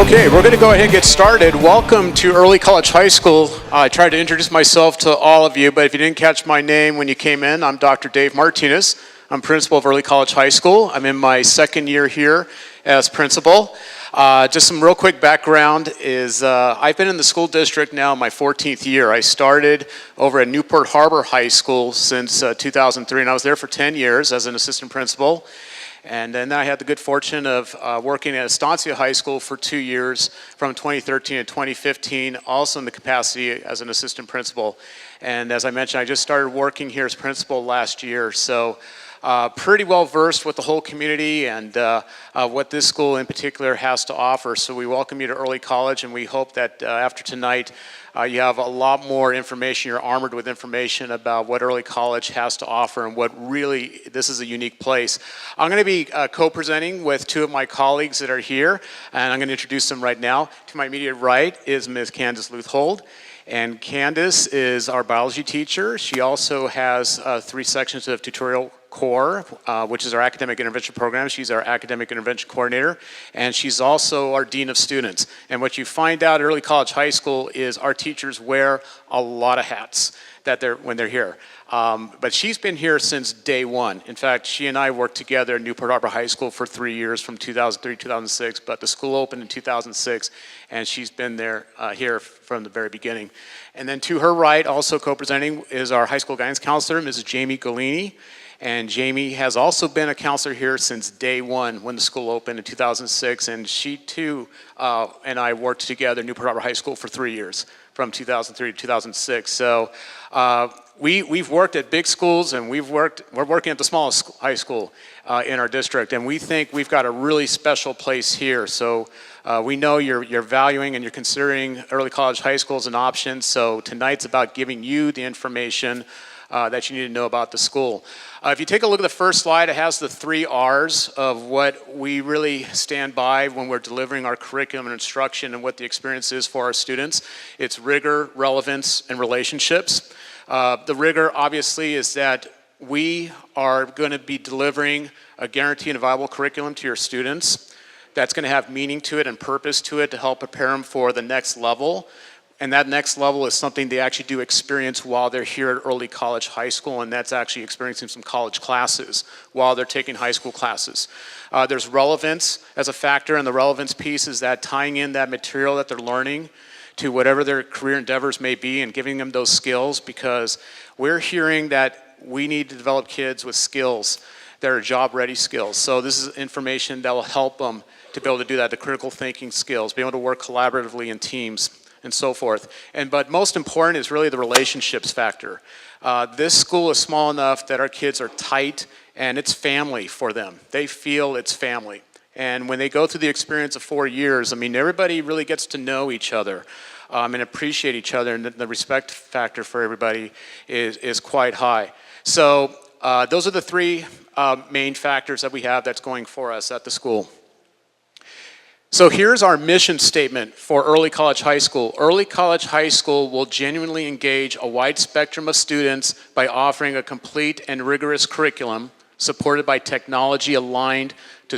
Okay, we're going to go ahead and get started. Welcome to Early College High School. I tried to introduce myself to all of you, but if you didn't catch my name when you came in, I'm Dr. Dave Martinez. I'm principal of Early College High School. I'm in my second year here as principal. Just some real quick background is I've been in the school district now my 14th year. I started over at Newport Harbor High School since 2003, and I was there for 10 years as an assistant principal. And then I had the good fortune of working at Estancia High School for 2 years from 2013 to 2015, also in the capacity as an assistant principal. And as I mentioned, I just started working here as principal last year. So pretty well versed with the whole community and what this school in particular has to offer. So we welcome you to Early College, and we hope that after tonight you have a lot more information. You're armored with information about what Early College has to offer and what really, this is a unique place. I'm going to be co-presenting with two of my colleagues that are here, and I'm going to introduce them right now. To my immediate right is Ms. Candace Luthhold. And Candace is our biology teacher. She also has 3 sections of tutorial core, which is our academic intervention program. She's our academic intervention coordinator, and she's also our dean of students. And what you find out at Early College High School is our teachers wear a lot of hats when they're here. But she's been here since day one. In fact, she and I worked together at Newport Harbor High School for 3 years, from 2003 to 2006, but the school opened in 2006, and she's been there here from the very beginning. And then to her right, also co-presenting, is our high school guidance counselor, Mrs. Jamie Galini. And Jamie has also been a counselor here since day one when the school opened in 2006, and she too and I worked together at Newport Harbor High School for 3 years, from 2003 to 2006. So we've worked at big schools, and we're working at the smallest high school in our district, and we think we've got a really special place here. So we know you're valuing and you're considering Early College High School as an option, so tonight's about giving you the information that you need to know about the school. If you take a look at the first slide, it has the 3 R's of what we really stand by when we're delivering our curriculum and instruction and what the experience is for our students. It's rigor, relevance, and relationships. The rigor, obviously, is that we are going to be delivering a guaranteed and viable curriculum to your students that's going to have meaning to it and purpose to it to help prepare them for the next level. And that next level is something they actually do experience while they're here at Early College High School, and that's actually experiencing some college classes while they're taking high school classes. There's relevance as a factor, and the relevance piece is that tying in that material that they're learning to whatever their career endeavors may be and giving them those skills, because we're hearing that we need to develop kids with skills that are job-ready skills. So this is information that will help them to be able to do that, the critical thinking skills, be able to work collaboratively in teams, and so forth. But most important is really the relationships factor. This school is small enough that our kids are tight, and it's family for them. They feel it's family. And when they go through the experience of 4 years, I mean, everybody really gets to know each other and appreciate each other, and the respect factor for everybody is quite high. So those are the 3 main factors that we have that's going for us at the school. So here's our mission statement for Early College High School. Early College High School will genuinely engage a wide spectrum of students by offering a complete and rigorous curriculum supported by technology aligned to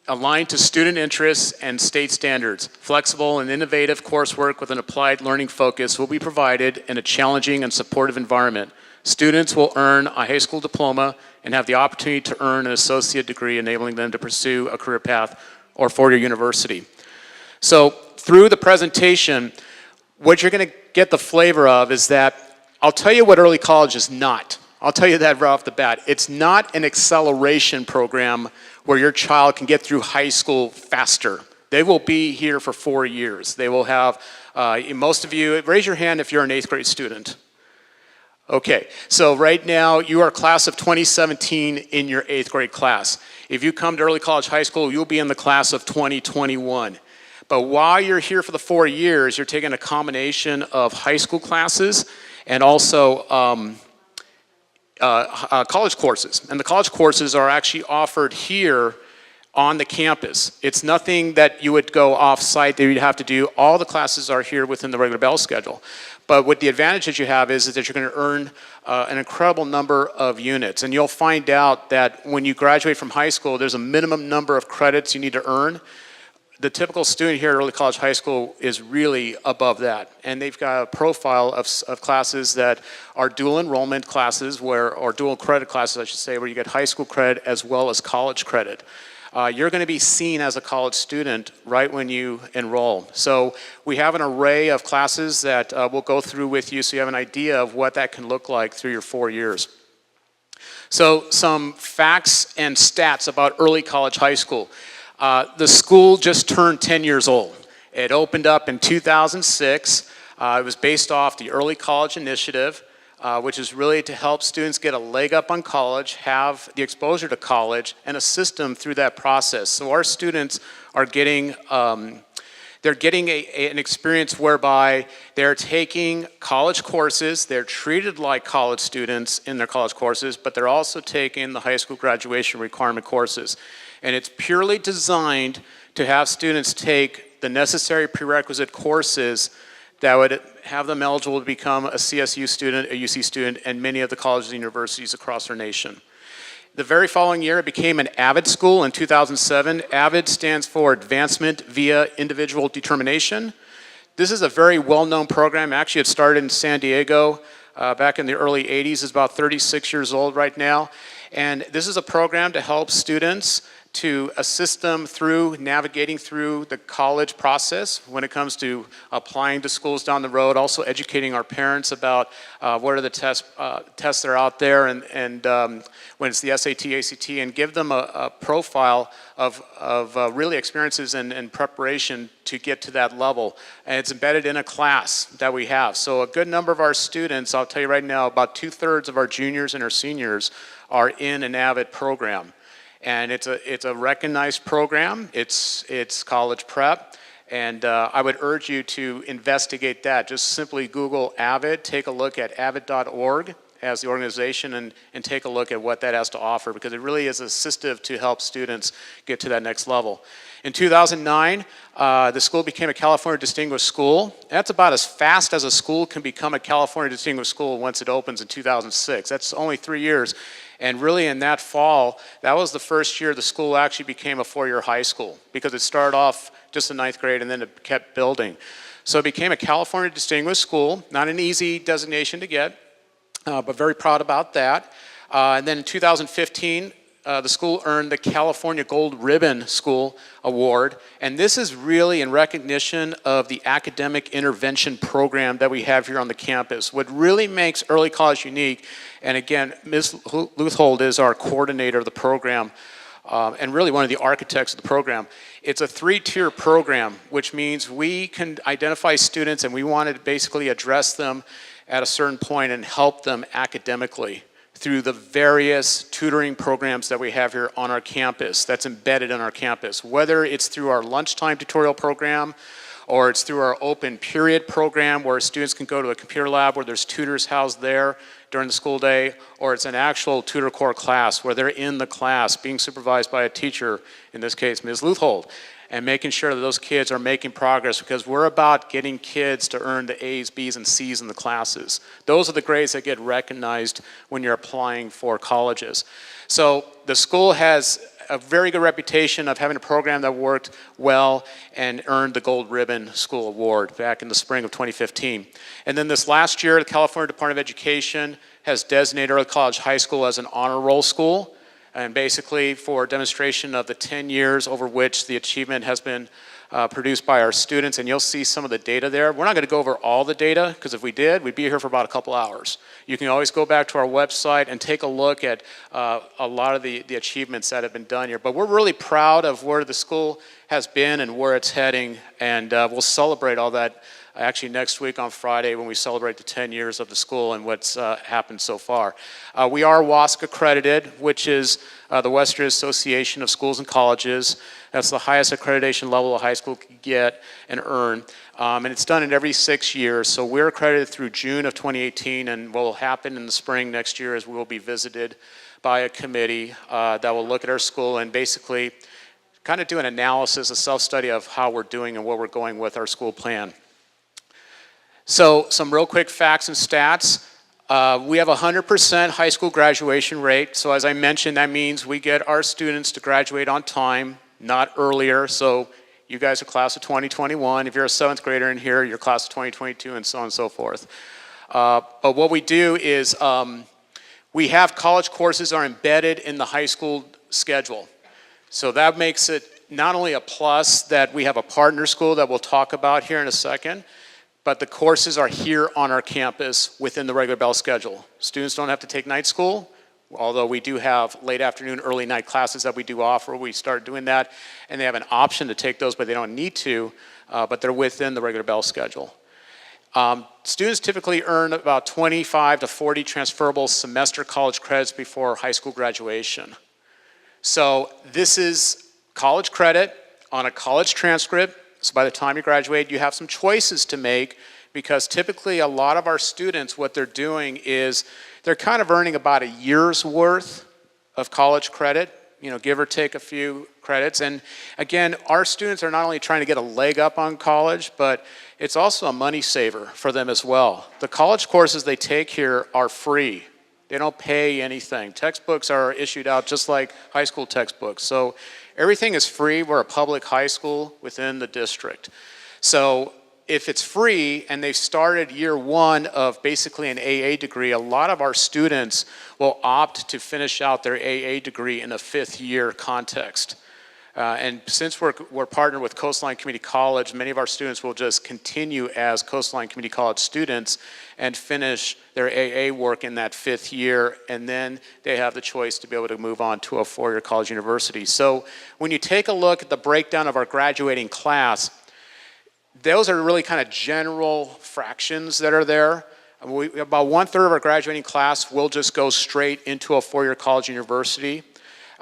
aligned to student interests and state standards. Flexible and innovative coursework with an applied learning focus will be provided in a challenging and supportive environment. Students will earn a high school diploma and have the opportunity to earn an associate degree, enabling them to pursue a career path or four-year university. So through the presentation, what you're going to get the flavor of is that I'll tell you what early college is not. I'll tell you that right off the bat. It's not an acceleration program where your child can get through high school faster. They will be here for 4 years. They will have, most of you, raise your hand if you're an 8th grade student. Okay, so right now you are class of 2017 in your 8th grade class. If you come to Early College High School, you'll be in the class of 2021. But while you're here for the 4 years, you're taking a combination of high school classes and also college courses. And the college courses are actually offered here on the campus. It's nothing that you would go off-site that you'd have to do. All the classes are here within the regular bell schedule. But what the advantage that you have is that you're going to earn an incredible number of units. And you'll find out that when you graduate from high school, there's a minimum number of credits you need to earn. The typical student here at early college high school is really above that. And they've got a profile of classes that are dual enrollment classes, or dual credit classes, I should say, where you get high school credit as well as college credit. You're going to be seen as a college student right when you enroll. So we have an array of classes that we'll go through with you so you have an idea of what that can look like through your 4 years. So some facts and stats about early college high school. The school just turned 10 years old. It opened up in 2006. It was based off the Early College Initiative, which is really to help students get a leg up on college, have the exposure to college, and assist them through that process. So our students are getting, an experience whereby they're taking college courses, they're treated like college students in their college courses, but they're also taking the high school graduation requirement courses. And it's purely designed to have students take the necessary prerequisite courses that would have them eligible to become a CSU student, a UC student, and many of the colleges and universities across our nation. The very following year, it became an AVID school in 2007. AVID stands for Advancement Via Individual Determination. This is a very well-known program. Actually, it started in San Diego back in the early 80s. It's about 36 years old right now. And this is a program to help students to assist them through navigating through the college process when it comes to applying to schools down the road, also educating our parents about what are the tests that are out there, and when it's the SAT, ACT, and give them a profile of really experiences and preparation to get to that level. And it's embedded in a class that we have. So a good number of our students, I'll tell you right now, about 2/3 of our juniors and our seniors are in an AVID program. And it's a recognized program. It's college prep, and I would urge you to investigate that. Just simply Google AVID, take a look at avid.org as the organization, and take a look at what that has to offer, because it really is assistive to help students get to that next level. In 2009, the school became a California Distinguished School. That's about as fast as a school can become a California Distinguished School once it opens in 2006. That's only 3 years. And really in that fall, that was the first year the school actually became a 4-year high school, because it started off just in 9th grade and then it kept building. So it became a California Distinguished School, not an easy designation to get, but very proud about that. And then in 2015, the school earned the California Gold Ribbon School Award, and this is really in recognition of the academic intervention program that we have here on the campus. What really makes early college unique, and again, Ms. Luthold is our coordinator of the program, and really one of the architects of the program. It's a 3-tier program, which means we can identify students and we want to basically address them at a certain point and help them academically through the various tutoring programs that we have here on our campus, that's embedded on our campus. Whether it's through our lunchtime tutorial program, or it's through our open period program where students can go to a computer lab where there's tutors housed there during the school day, or it's an actual tutor core class where they're in the class being supervised by a teacher, in this case, Ms. Luthold, and making sure that those kids are making progress, because we're about getting kids to earn the A's, B's, and C's in the classes. Those are the grades that get recognized when you're applying for colleges. So the school has a very good reputation of having a program that worked well and earned the Gold Ribbon School Award back in the spring of 2015. And then this last year, the California Department of Education has designated Early College High School as an honor roll school, and basically for demonstration of the 10 years over which the achievement has been produced by our students, and you'll see some of the data there. We're not going to go over all the data, because if we did, we'd be here for about a couple hours. You can always go back to our website and take a look at a lot of the achievements that have been done here. But we're really proud of where the school has been and where it's heading, and we'll celebrate all that actually next week on Friday when we celebrate the 10 years of the school and what's happened so far. We are WASC accredited, which is the Western Association of Schools and Colleges. That's the highest accreditation level a high school can get and earn. And it's done in every 6 years. So we're accredited through June of 2018, and what will happen in the spring next year is we will be visited by a committee that will look at our school and basically kind of do an analysis, a self-study of how we're doing and where we're going with our school plan. So some real quick facts and stats. We have a 100% high school graduation rate. So as I mentioned, that means we get our students to graduate on time, not earlier. So you guys are class of 2021. If you're a 7th grader in here, you're class of 2022, and so on and so forth. But what we do is we have college courses are embedded in the high school schedule. So that makes it not only a plus that we have a partner school that we'll talk about here in a second, but the courses are here on our campus within the regular bell schedule. Students don't have to take night school, although we do have late afternoon, early night classes that we do offer. We start doing that, and they have an option to take those, but they don't need to, but they're within the regular bell schedule. Students typically earn about 25 to 40 transferable semester college credits before high school graduation. So this is college credit on a college transcript. So by the time you graduate, you have some choices to make, because typically a lot of our students, what they're doing is they're kind of earning about a year's worth of college credit, you know, give or take a few credits. And again, our students are not only trying to get a leg up on college, but it's also a money saver for them as well. The college courses they take here are free. They don't pay anything. Textbooks are issued out just like high school textbooks. So everything is free. We're a public high school within the district. So if it's free and they've started year one of basically an AA degree, a lot of our students will opt to finish out their AA degree in a 5th year context. And since we're partnered with Coastline Community College, many of our students will just continue as Coastline Community College students and finish their AA work in that 5th year, and then they have the choice to be able to move on to a 4-year college university. So when you take a look at the breakdown of our graduating class, those are really kind of general fractions that are there. About 1/3 of our graduating class will just go straight into a 4-year college university.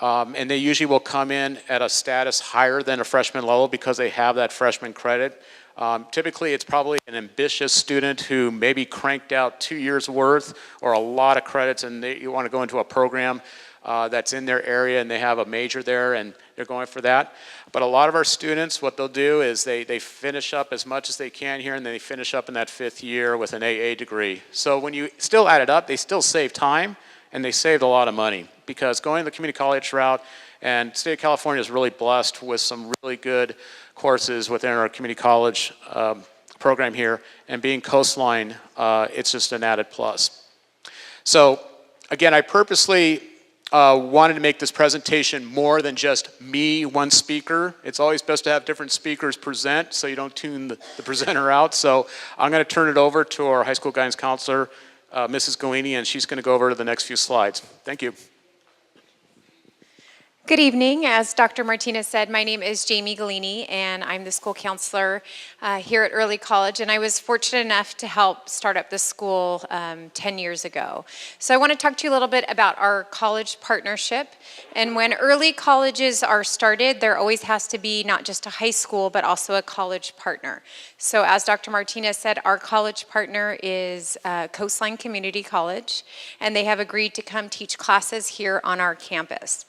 And they usually will come in at a status higher than a freshman level because they have that freshman credit. Typically, it's probably an ambitious student who maybe cranked out 2 years worth or a lot of credits, and you want to go into a program that's in their area, and they have a major there, and they're going for that. But a lot of our students, what they'll do is they finish up as much as they can here, and then they finish up in that 5th year with an AA degree. So when you still add it up, they still save time, and they saved a lot of money, because going the community college route, and the state of California is really blessed with some really good courses within our community college program here, and being Coastline, it's just an added plus. So again, I purposely wanted to make this presentation more than just me, one speaker. It's always best to have different speakers present so you don't tune the presenter out. So I'm going to turn it over to our high school guidance counselor, Mrs. Galini, and she's going to go over to the next few slides. Thank you. Good evening. As Dr. Martinez said, my name is Jamie Galini, and I'm the school counselor here at Early College, and I was fortunate enough to help start up this school 10 years ago. So I want to talk to you a little bit about our college partnership. And when early colleges are started, there always has to be not just a high school, but also a college partner. So as Dr. Martinez said, our college partner is Coastline Community College, and they have agreed to come teach classes here on our campus.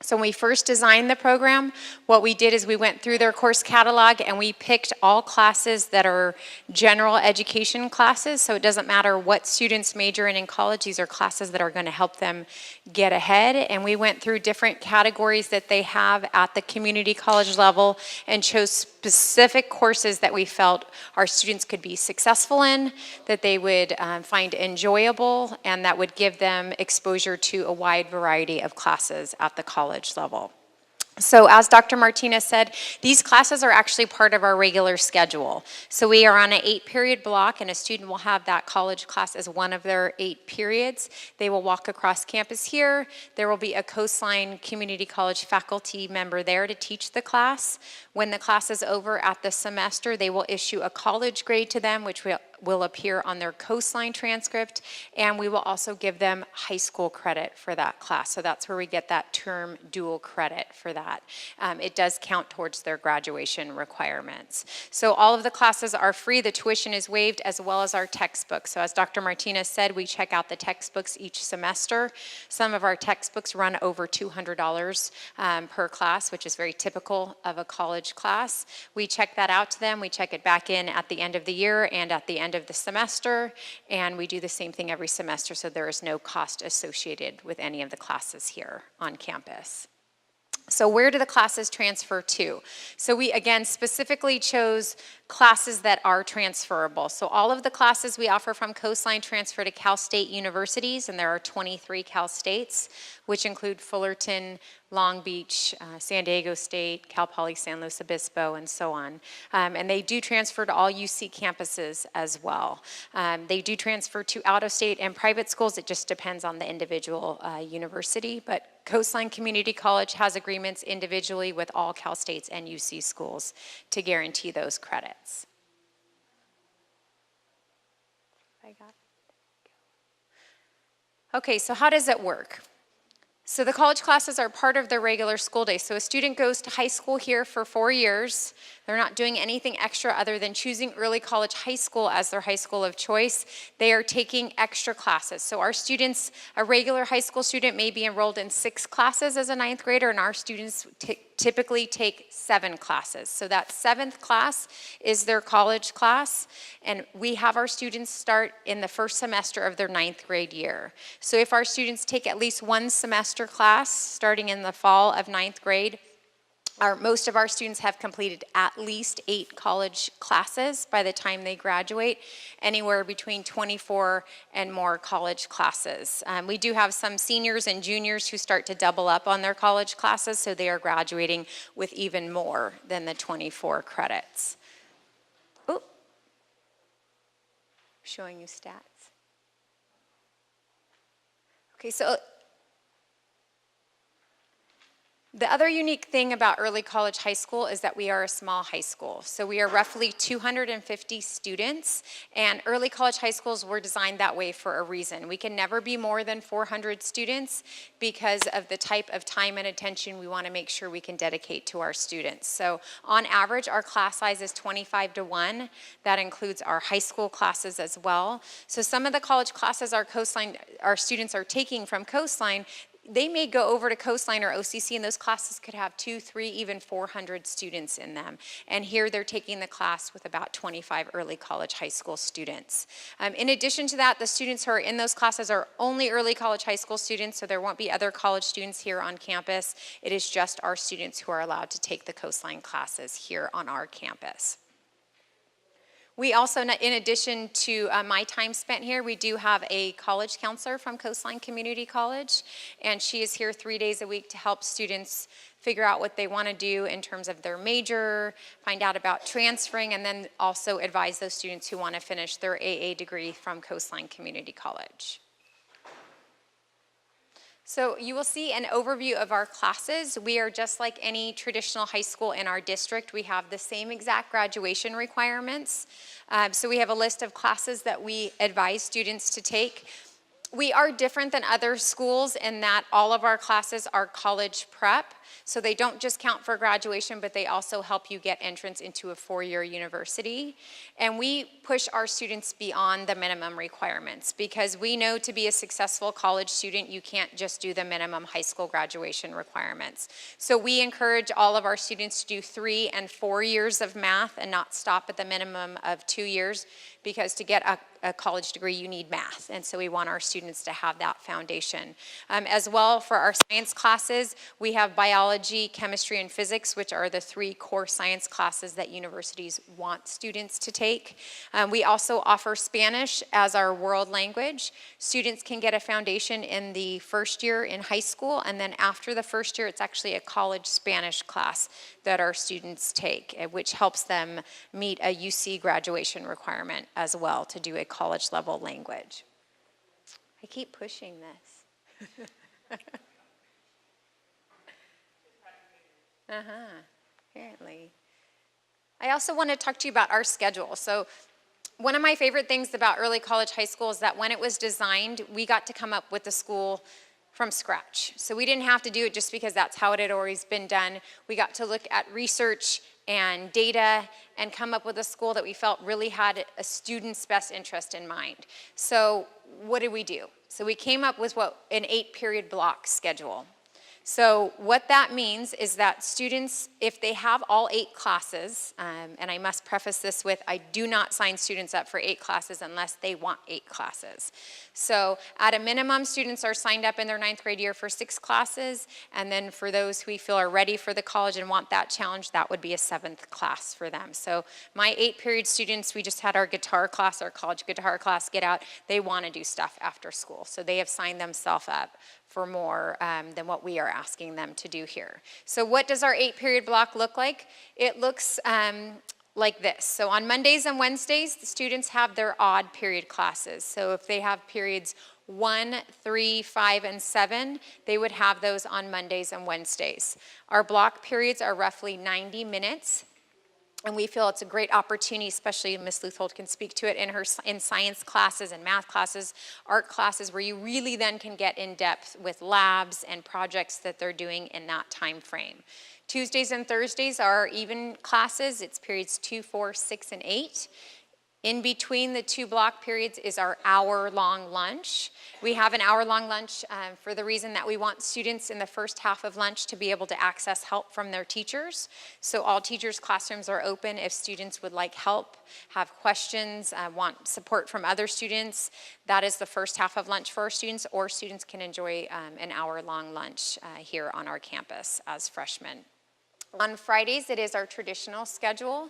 So when we first designed the program, what we did is we went through their course catalog and we picked all classes that are general education classes. So it doesn't matter what students major in college, these are classes that are going to help them get ahead. And we went through different categories that they have at the community college level and chose specific courses that we felt our students could be successful in, that they would find enjoyable, and that would give them exposure to a wide variety of classes at the college level. So as Dr. Martinez said, these classes are actually part of our regular schedule. So we are on an 8-period block, and a student will have that college class as one of their 8 periods. They will walk across campus here. There will be a Coastline Community College faculty member there to teach the class. When the class is over at the semester, they will issue a college grade to them, which will appear on their Coastline transcript, and we will also give them high school credit for that class. So that's where we get that term dual credit for that. It does count towards their graduation requirements. So all of the classes are free. The tuition is waived, as well as our textbooks. So as Dr. Martinez said, we check out the textbooks each semester. Some of our textbooks run over $200 per class, which is very typical of a college class. We check that out to them. We check it back in at the end of the year and at the end end of the semester, and we do the same thing every semester, so there is no cost associated with any of the classes here on campus. So where do the classes transfer to? So we, again, specifically chose classes that are transferable. So all of the classes we offer from Coastline transfer to Cal State universities, and there are 23 Cal States, which include Fullerton, Long Beach, San Diego State, Cal Poly San Luis Obispo, and so on. And they do transfer to all UC campuses as well. They do transfer to out-of-state and private schools. It just depends on the individual university, but Coastline Community College has agreements individually with all Cal States and UC schools to guarantee those credits. Okay, so how does it work? So the college classes are part of their regular school day. So a student goes to high school here for 4 years. They're not doing anything extra other than choosing early college high school as their high school of choice. They are taking extra classes. So our students, a regular high school student may be enrolled in 6 classes as a 9th grader, and our students typically take 7 classes. So that 7th class is their college class, and we have our students start in the first semester of their 9th grade year. So if our students take at least 1 semester class starting in the fall of 9th grade, most of our students have completed at least 8 college classes by the time they graduate, anywhere between 24 and more college classes. We do have some seniors and juniors who start to double up on their college classes, so they are graduating with even more than the 24 credits. Oh, showing you stats. Okay, so the other unique thing about Early College High School is that we are a small high school. So we are roughly 250 students, and early college high schools were designed that way for a reason. We can never be more than 400 students because of the type of time and attention we want to make sure we can dedicate to our students. So on average, our class size is 25-1. That includes our high school classes as well. So some of the college classes our students are taking from Coastline, they may go over to Coastline or OCC, and those classes could have 200, 300, even 400 students in them. And here they're taking the class with about 25 early college high school students. In addition to that, the students who are in those classes are only early college high school students, so there won't be other college students here on campus. It is just our students who are allowed to take the Coastline classes here on our campus. We also, in addition to my time spent here, we do have a college counselor from Coastline Community College, and she is here 3 days a week to help students figure out what they want to do in terms of their major, find out about transferring, and then also advise those students who want to finish their AA degree from Coastline Community College. So you will see an overview of our classes. We are just like any traditional high school in our district. We have the same exact graduation requirements. So we have a list of classes that we advise students to take. We are different than other schools in that all of our classes are college prep. So they don't just count for graduation, but they also help you get entrance into a 4-year university. And we push our students beyond the minimum requirements because we know to be a successful college student, you can't just do the minimum high school graduation requirements. So we encourage all of our students to do 3 and 4 years of math and not stop at the minimum of 2 years, because to get a college degree, you need math. And so we want our students to have that foundation. As well, for our science classes, we have biology, chemistry, and physics, which are the 3 core science classes that universities want students to take. We also offer Spanish as our world language. Students can get a foundation in the first year in high school, and then after the first year, it's actually a college Spanish class that our students take, which helps them meet a UC graduation requirement as well to do a college level language. I keep pushing this. Apparently. I also want to talk to you about our schedule. So one of my favorite things about early college high school is that when it was designed, we got to come up with the school from scratch. So we didn't have to do it just because that's how it had always been done. We got to look at research and data and come up with a school that we felt really had a student's best interest in mind. So what did we do? So we came up with an 8-period block schedule. So what that means is that students, if they have all 8 classes, and I must preface this with, I do not sign students up for 8 classes unless they want 8 classes. So at a minimum, students are signed up in their 9th grade year for 6 classes, and then for those who we feel are ready for the college and want that challenge, that would be a 7th class for them. So my 8-period students, we just had our guitar class, our college guitar class get out. They want to do stuff after school, so they have signed themselves up for more than what we are asking them to do here. So what does our 8-period block look like? It looks like this. So on Mondays and Wednesdays, the students have their odd period classes. So if they have periods 1, 3, 5, and 7, they would have those on Mondays and Wednesdays. Our block periods are roughly 90 minutes. And we feel it's a great opportunity, especially Ms. Luthold can speak to it in science classes and math classes, art classes, where you really then can get in depth with labs and projects that they're doing in that time frame. Tuesdays and Thursdays are even classes. It's periods 2, 4, 6, and 8. In between the 2 block periods is our hour-long lunch. We have an hour-long lunch for the reason that we want students in the first half of lunch to be able to access help from their teachers. So all teachers' classrooms are open if students would like help, have questions, want support from other students. That is the first half of lunch for our students, or students can enjoy an hour-long lunch here on our campus as freshmen. On Fridays, it is our traditional schedule.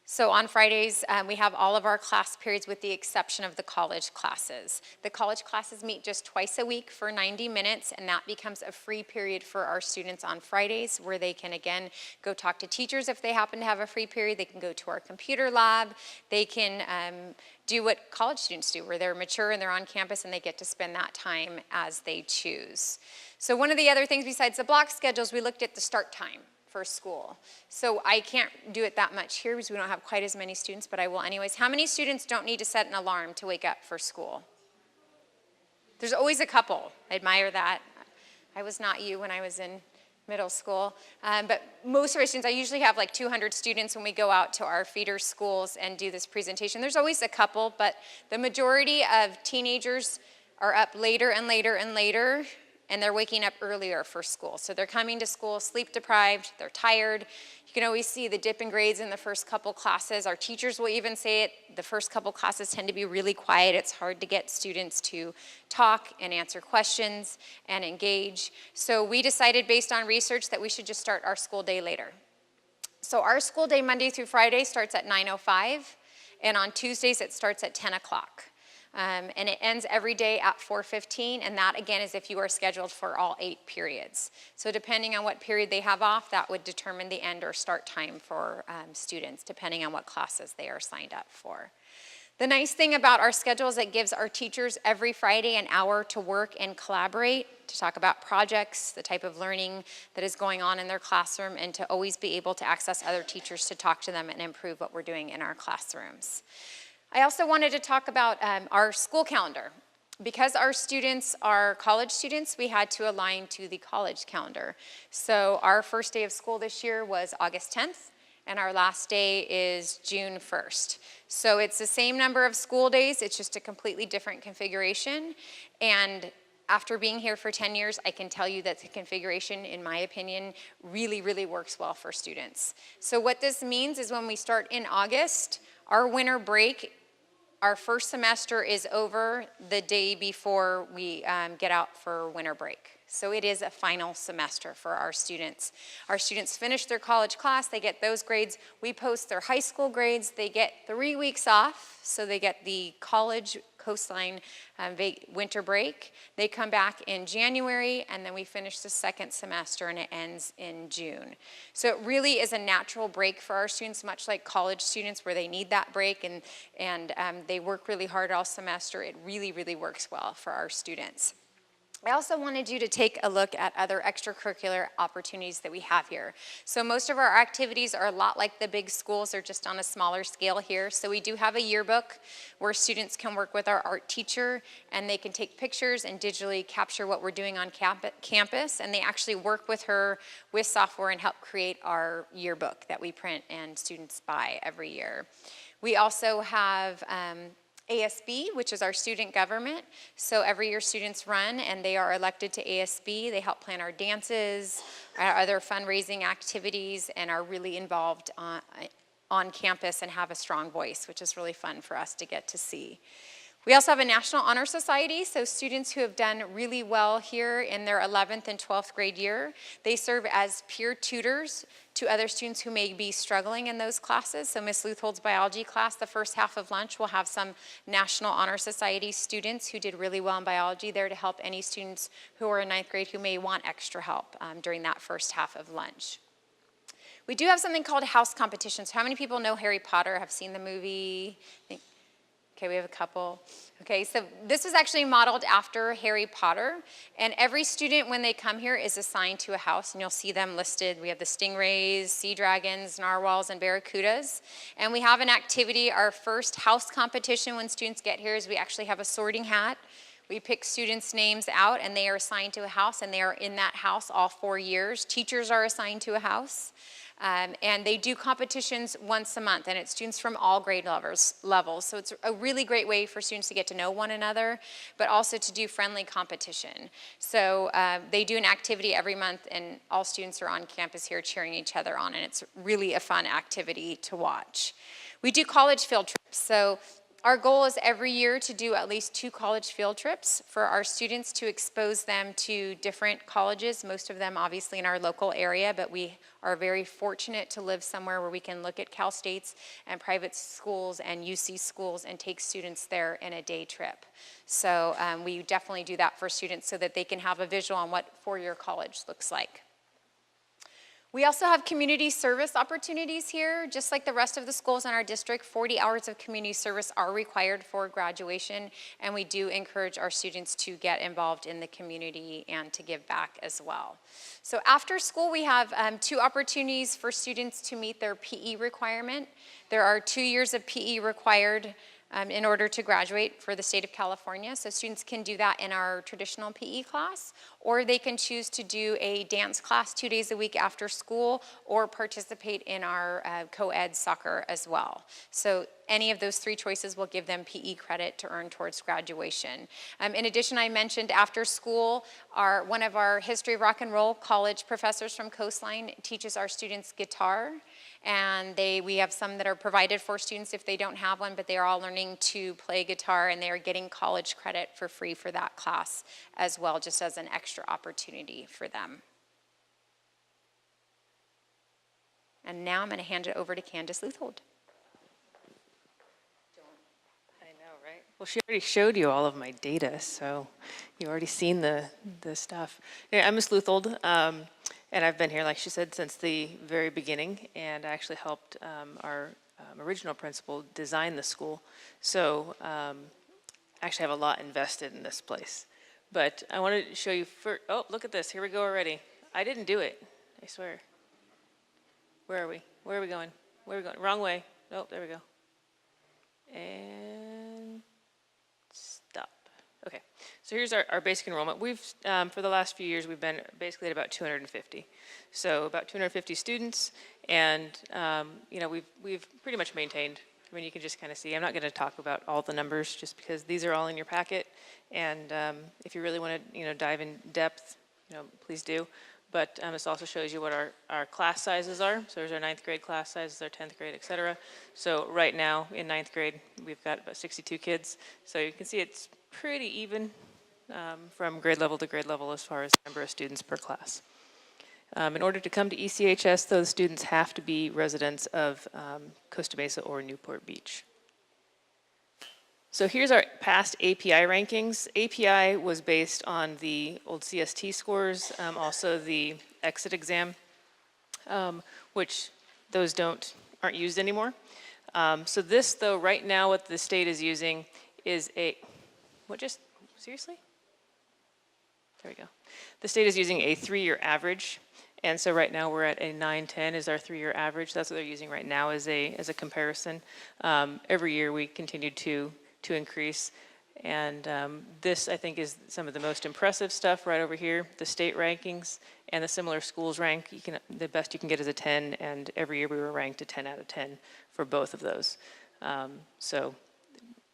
So on Fridays, we have all of our class periods with the exception of the college classes. The college classes meet just twice a week for 90 minutes, and that becomes a free period for our students on Fridays, where they can, again, go talk to teachers if they happen to have a free period. They can go to our computer lab. They can do what college students do, where they're mature and they're on campus and they get to spend that time as they choose. So one of the other things besides the block schedules, we looked at the start time for school. So I can't do it that much here because we don't have quite as many students, but I will anyways. How many students don't need to set an alarm to wake up for school? There's always a couple. I admire that. I was not you when I was in middle school, but most of our students, I usually have like 200 students when we go out to our feeder schools and do this presentation. There's always a couple, but the majority of teenagers are up later and later and later, and they're waking up earlier for school. So they're coming to school sleep deprived, they're tired. You can always see the dip in grades in the first couple classes. Our teachers will even say it, the first couple classes tend to be really quiet. It's hard to get students to talk and answer questions and engage. So we decided based on research that we should just start our school day later. So our school day Monday through Friday starts at 9:05, and on Tuesdays it starts at 10 o'clock. And it ends every day at 4:15, and that again is if you are scheduled for all 8 periods. So depending on what period they have off, that would determine the end or start time for students, depending on what classes they are signed up for. The nice thing about our schedule is it gives our teachers every Friday an hour to work and collaborate, to talk about projects, the type of learning that is going on in their classroom, and to always be able to access other teachers to talk to them and improve what we're doing in our classrooms. I also wanted to talk about our school calendar. Because our students are college students, we had to align to the college calendar. So our first day of school this year was August 10th, and our last day is June 1st. So it's the same number of school days, it's just a completely different configuration. And after being here for 10 years, I can tell you that the configuration, in my opinion, really, really works well for students. So what this means is when we start in August, our winter break, our first semester is over the day before we get out for winter break. So it is a final semester for our students. Our students finish their college class, they get those grades. We post their high school grades. They get 3 weeks off, so they get the college coastline winter break. They come back in January, and then we finish the second semester, and it ends in June. So it really is a natural break for our students, much like college students where they need that break, and they work really hard all semester. It really, really works well for our students. I also wanted you to take a look at other extracurricular opportunities that we have here. So most of our activities are a lot like the big schools, they're just on a smaller scale here. So we do have a yearbook where students can work with our art teacher, and they can take pictures and digitally capture what we're doing on campus, and they actually work with her with software and help create our yearbook that we print and students buy every year. We also have ASB, which is our student government. So every year students run and they are elected to ASB. They help plan our dances, our other fundraising activities, and are really involved on campus and have a strong voice, which is really fun for us to get to see. We also have a National Honor Society, so students who have done really well here in their 11th and 12th grade year, they serve as peer tutors to other students who may be struggling in those classes. So Ms. Leuthold's biology class, the first half of lunch, will have some National Honor Society students who did really well in biology there to help any students who are in 9th grade who may want extra help during that first half of lunch. We do have something called house competitions. How many people know Harry Potter, have seen the movie? Okay, we have a couple. Okay, so this was actually modeled after Harry Potter, and every student when they come here is assigned to a house, and you'll see them listed. We have the stingrays, sea dragons, narwhals, and barracudas. And we have an activity, our first house competition when students get here is we actually have a sorting hat. We pick students' names out, and they are assigned to a house, and they are in that house all 4 years. Teachers are assigned to a house. And they do competitions once a month, and it's students from all grade levels. So it's a really great way for students to get to know one another, but also to do friendly competition. So they do an activity every month, and all students are on campus here cheering each other on, and it's really a fun activity to watch. We do college field trips. So our goal is every year to do at least 2 college field trips for our students to expose them to different colleges, most of them obviously in our local area, but we are very fortunate to live somewhere where we can look at Cal States and private schools and UC schools and take students there in a day trip. So we definitely do that for students so that they can have a visual on what 4-year college looks like. We also have community service opportunities here. Just like the rest of the schools in our district, 40 hours of community service are required for graduation, and we do encourage our students to get involved in the community and to give back as well. So after school, we have 2 opportunities for students to meet their PE requirement. There are 2 years of PE required in order to graduate for the state of California. So students can do that in our traditional PE class, or they can choose to do a dance class 2 days a week after school, or participate in our co-ed soccer as well. So any of those 3 choices will give them PE credit to earn towards graduation. In addition, I mentioned after school, one of our history of rock and roll college professors from Coastline teaches our students guitar. And we have some that are provided for students if they don't have one, but they are all learning to play guitar, and they are getting college credit for free for that class as well, just as an extra opportunity for them. And now I'm going to hand it over to Candace Leuthold. I know, right? Well, she already showed you all of my data, so you've already seen the stuff. Yeah, I'm Ms. Leuthold. And I've been here, like she said, since the very beginning, and I actually helped our original principal design the school. So actually have a lot invested in this place. But I wanted to show you, oh, look at this, here we go already. I didn't do it, I swear. Where are we? Where are we going? Where are we going? Wrong way. Oh, there we go. And stop. Okay, so here's our basic enrollment. We've, for the last few years, we've been basically at about 250. So about 250 students, and you know, we've pretty much maintained. I mean, you can just kind of see. I'm not going to talk about all the numbers, just because these are all in your packet. And if you really want to, dive in depth, please do. But this also shows you what our class sizes are. So there's our 9th grade class sizes, our 10th grade, et cetera. So right now in 9th grade, we've got about 62 kids. So you can see it's pretty even from grade level to grade level as far as number of students per class. In order to come to ECHS, those students have to be residents of Costa Mesa or Newport Beach. So here's our past API rankings. API was based on the old CST scores, also the exit exam, which those aren't used anymore. So this, though, right now what the state is using is seriously? There we go. The state is using a 3-year average. And so right now we're at a 910 is our 3-year average. That's what they're using right now as a comparison. Every year we continue to increase. And this, I think, is some of the most impressive stuff right over here, the state rankings and the similar schools rank. The best you can get is a 10, and every year we were ranked a 10 out of 10 for both of those. So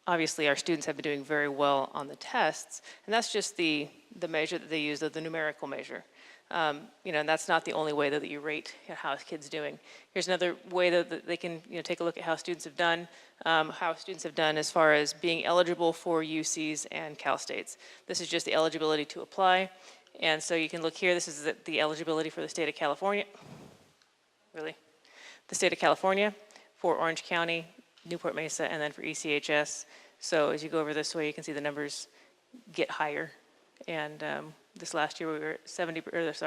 obviously our students have been doing very well on the tests, and that's just the measure that they use, the numerical measure. And that's not the only way that you rate how a kid's doing. Here's another way that they can take a look at how students have done, as far as being eligible for UCs and Cal States. This is just the eligibility to apply. And so you can look here, this is the eligibility for the state of California. Really? The state of California, for Orange County, Newport-Mesa, and then for ECHS. So as you go over this way, you can see the numbers get higher. And this last year we were at 70,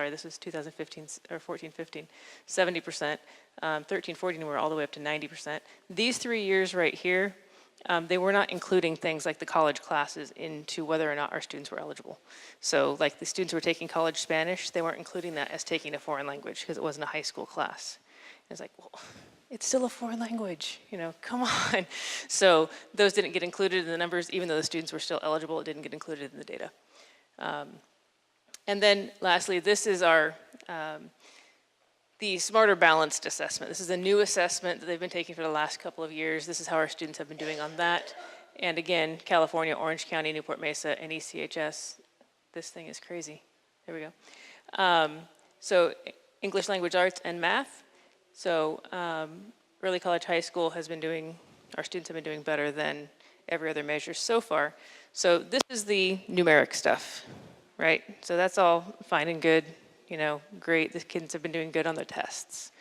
this was 2015 or 14-15, 70%. 13-14 we were all the way up to 90%. These 3 years right here, they were not including things like the college classes into whether or not our students were eligible. So like the students who were taking college Spanish, they weren't including that as taking a foreign language because it wasn't a high school class. And it's like, well, it's still a foreign language, come on. So those didn't get included in the numbers, even though the students were still eligible, it didn't get included in the data. And then lastly, this is our, the Smarter Balanced Assessment. This is a new assessment that they've been taking for the last couple of years. This is how our students have been doing on that. And again, California, Orange County, Newport-Mesa, and ECHS. This thing is crazy. There we go. So English Language Arts and Math. So Early College High School has been doing, our students have been doing better than every other measure so far. So this is the numeric stuff, right? So that's all fine and good, great. The kids have been doing good on their tests.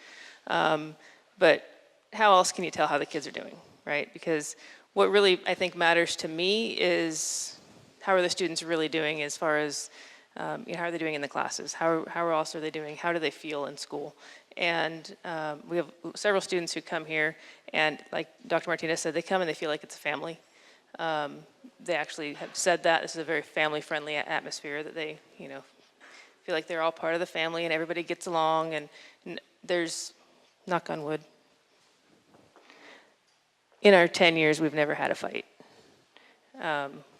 But how else can you tell how the kids are doing, right? Because what really, I think, matters to me is how are the students really doing as far as, how are they doing in the classes? How else are they doing? How do they feel in school? And we have several students who come here, and like Dr. Martinez said, they come and they feel like it's a family. They actually have said that this is a very family-friendly atmosphere, that they, feel like they're all part of the family and everybody gets along, and there's, knock on wood, in our 10 years we've never had a fight,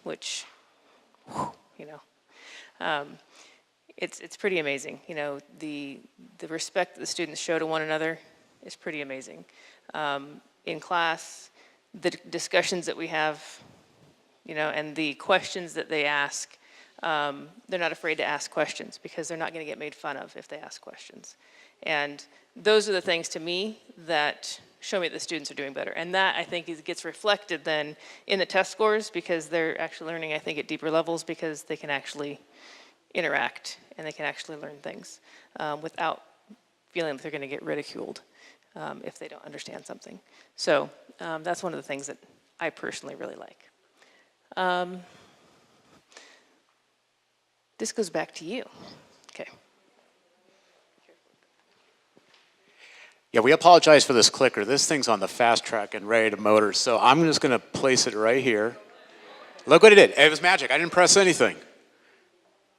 which, it's pretty amazing. The respect that the students show to one another is pretty amazing. In class, the discussions that we have, and the questions that they ask, they're not afraid to ask questions because they're not going to get made fun of if they ask questions. And those are the things to me that show me that the students are doing better. And that, I think, gets reflected then in the test scores because they're actually learning, I think, at deeper levels because they can actually interact and they can actually learn things without feeling that they're going to get ridiculed if they don't understand something. So that's one of the things that I personally really like. This goes back to you. Okay. Yeah, we apologize for this clicker. This thing's on the fast track and ready to motor, so I'm just going to place it right here. Look what it did. It was magic. I didn't press anything.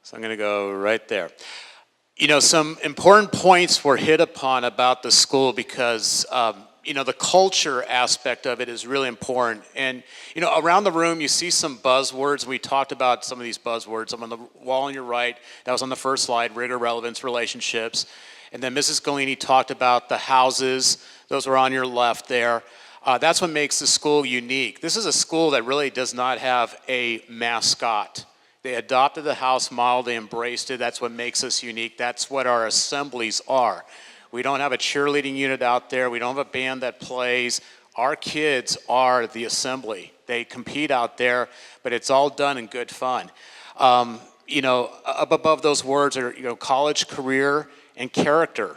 So I'm going to go right there. Some important points were hit upon about the school because, the culture aspect of it is really important. And, around the room, you see some buzzwords. We talked about some of these buzzwords. I'm on the wall on your right. That was on the first slide, rigor, relevance, relationships. And then Mrs. Galini talked about the houses. Those were on your left there. That's what makes the school unique. This is a school that really does not have a mascot. They adopted the house model. They embraced it. That's what makes us unique. That's what our assemblies are. We don't have a cheerleading unit out there. We don't have a band that plays. Our kids are the assembly. They compete out there, but it's all done in good fun. Up above those words are, college, career, and character.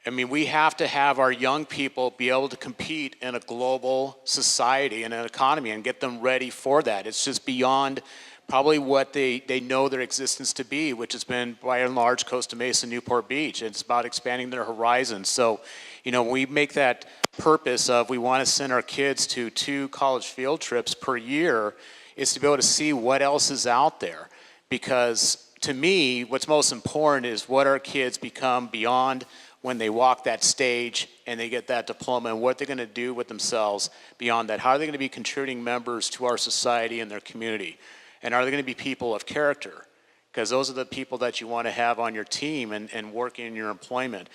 I mean, we have to have our young people be able to compete in a global society and an economy and get them ready for that. It's just beyond probably what they know their existence to be, which has been by and large Costa Mesa, Newport Beach. It's about expanding their horizons. So, we make that purpose of we want to send our kids to 2 college field trips per year is to be able to see what else is out there. Because to me, what's most important is what our kids become beyond when they walk that stage and they get that diploma and what they're going to do with themselves beyond that. How are they going to be contributing members to our society and their community? And are they going to be people of character? Because those are the people that you want to have on your team and working in your employment.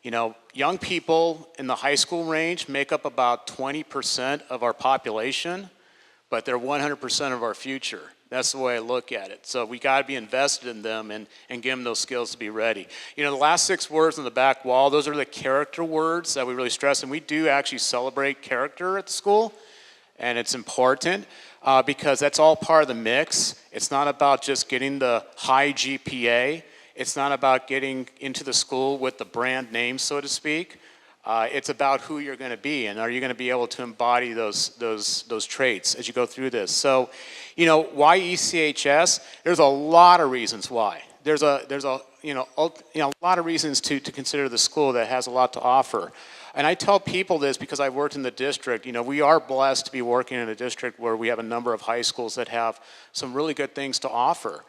Young people in the high school range make up about 20% of our population, but they're 100% of our future. That's the way I look at it. So we got to be invested in them and give them those skills to be ready. You know, the last 6 words on the back wall, those are the character words that we really stress, and we do actually celebrate character at the school, and it's important because that's all part of the mix. It's not about just getting the high GPA. It's not about getting into the school with the brand name, so to speak. It's about who you're going to be, and are you going to be able to embody those traits as you go through this. So, you know, why ECHS? There's a lot of reasons why. There's a lot of reasons to consider the school that has a lot to offer. And I tell people this because I've worked in the district. You know, we are blessed to be working in a district where we have a number of high schools that have some really good things to offer.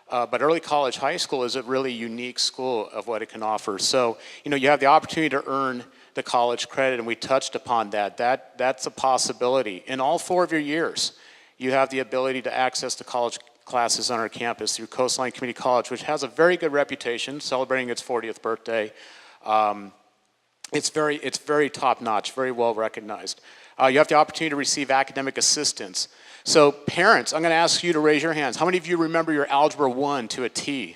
But Early College High School is a really unique school of what it can offer. So, you know, you have the opportunity to earn the college credit, and we touched upon that. That's a possibility. In all 4 of your years, you have the ability to access the college classes on our campus through Coastline Community College, which has a very good reputation, celebrating its 40th birthday. It's very top-notch, very well recognized. You have the opportunity to receive academic assistance. So parents, I'm going to ask you to raise your hands. How many of you remember your Algebra 1 to a T?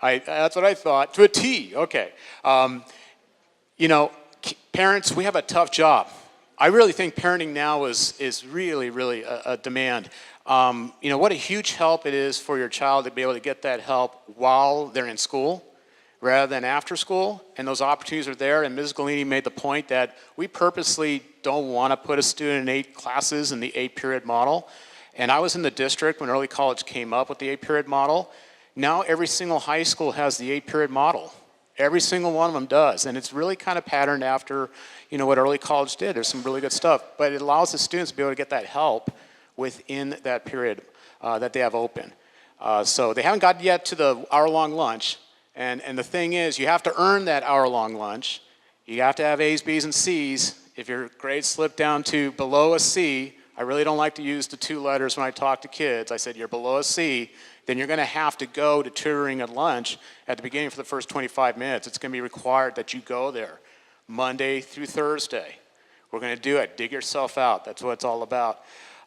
That's what I thought, to a T, okay. You know, parents, we have a tough job. I really think parenting now is really, really a demand. You know, what a huge help it is for your child to be able to get that help while they're in school rather than after school, and those opportunities are there. And Ms. Galini made the point that we purposely don't want to put a student in 8 classes in the 8-period model. And I was in the district when Early College came up with the 8-period model. Now every single high school has the 8-period model. Every single one of them does, and it's really kind of patterned after, you know, what Early College did. There's some really good stuff, but it allows the students to be able to get that help within that period that they have open. So they haven't gotten yet to the hour-long lunch, and the thing is, you have to earn that hour-long lunch. You have to have A's, B's, and C's. If your grades slip down to below a C, I really don't like to use the 2 letters when I talk to kids. I said, you're below a C, then you're going to have to go to tutoring at lunch at the beginning for the first 25 minutes. It's going to be required that you go there Monday through Thursday. We're going to do it. Dig yourself out. That's what it's all about.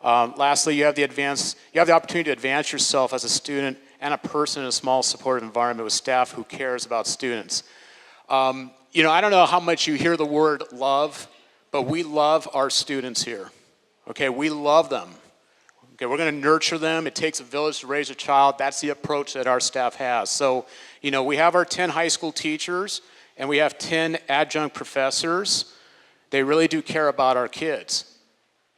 Lastly, you have the opportunity to advance yourself as a student and a person in a small supportive environment with staff who cares about students. You know, I don't know how much you hear the word love, but we love our students here. Okay, we love them. Okay, we're going to nurture them. It takes a village to raise a child. That's the approach that our staff has. So, you know, we have our 10 high school teachers, and we have 10 adjunct professors. They really do care about our kids.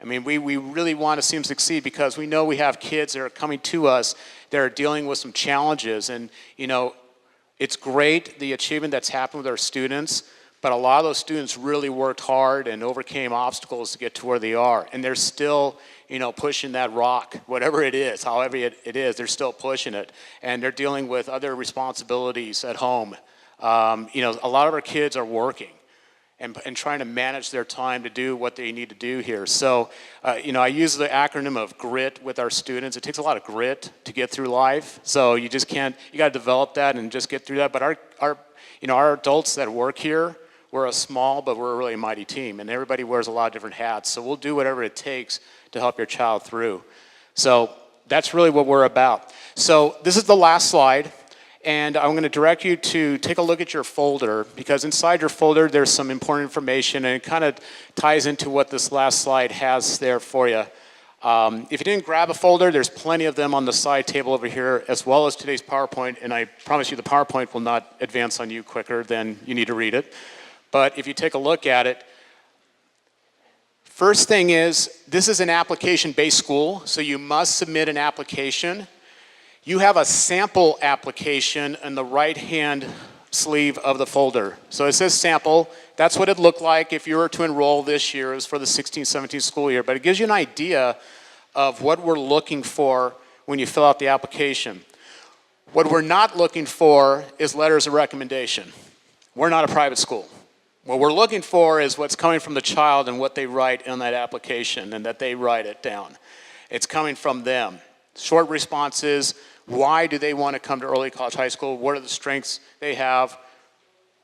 I mean, we really want to see them succeed because we know we have kids that are coming to us that are dealing with some challenges. And, you know, it's great, the achievement that's happened with our students, but a lot of those students really worked hard and overcame obstacles to get to where they are. And they're still, you know, pushing that rock, whatever it is, however it is, they're still pushing it. And they're dealing with other responsibilities at home. You know, a lot of our kids are working and trying to manage their time to do what they need to do here. So, you know, I use the acronym of GRIT with our students. It takes a lot of grit to get through life. So you just can't, you got to develop that and just get through that. But our adults that work here, we're a small, but we're a really mighty team, and everybody wears a lot of different hats. So we'll do whatever it takes to help your child through. So that's really what we're about. So this is the last slide, and I'm going to direct you to take a look at your folder, because inside your folder there's some important information, and it kind of ties into what this last slide has there for you. If you didn't grab a folder, there's plenty of them on the side table over here, as well as today's PowerPoint, and I promise you the PowerPoint will not advance on you quicker than you need to read it. But if you take a look at it, first thing is, this is an application-based school, so you must submit an application. You have a sample application in the right-hand sleeve of the folder. So it says sample. That's what it looked like if you were to enroll this year. It was for the 16-17 school year. But it gives you an idea of what we're looking for when you fill out the application. What we're not looking for is letters of recommendation. We're not a private school. What we're looking for is what's coming from the child and what they write in that application, and that they write it down. It's coming from them. Short responses, why do they want to come to Early College High School? What are the strengths they have?